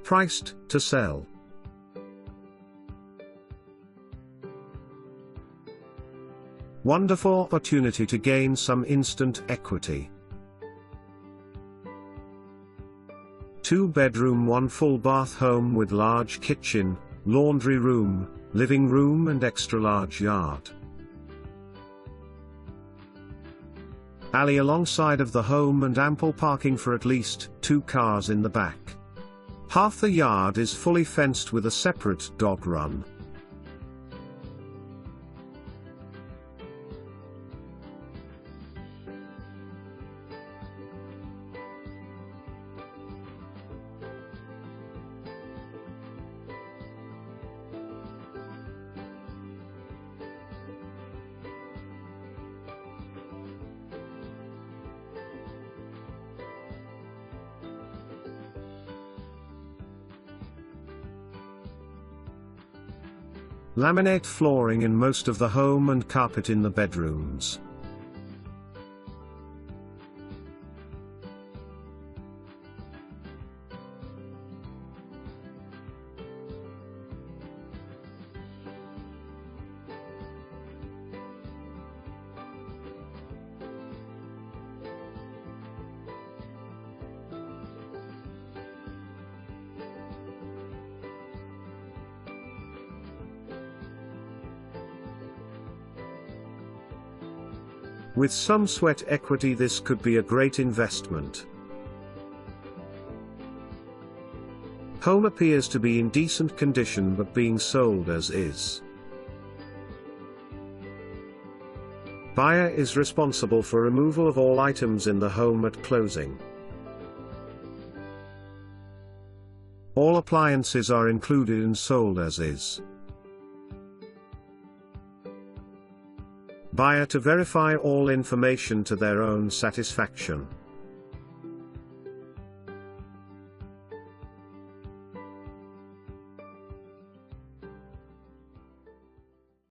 Priced to sell. Wonderful opportunity to gain some instant equity. 2-bedroom 1 full bath home with large kitchen, laundry room, living room and extra large yard. Alley alongside of the home and ample parking for at least 2 cars in the back. Half the yard is fully fenced with a separate dog run. Laminate flooring in most of the home and carpet in the bedrooms. With some sweat equity, this could be a great investment. Home appears to be in decent condition but being sold as is. Buyer is responsible for removal of all items in the home at closing. All appliances are included and sold as is. Buyer to verify all information to their own satisfaction.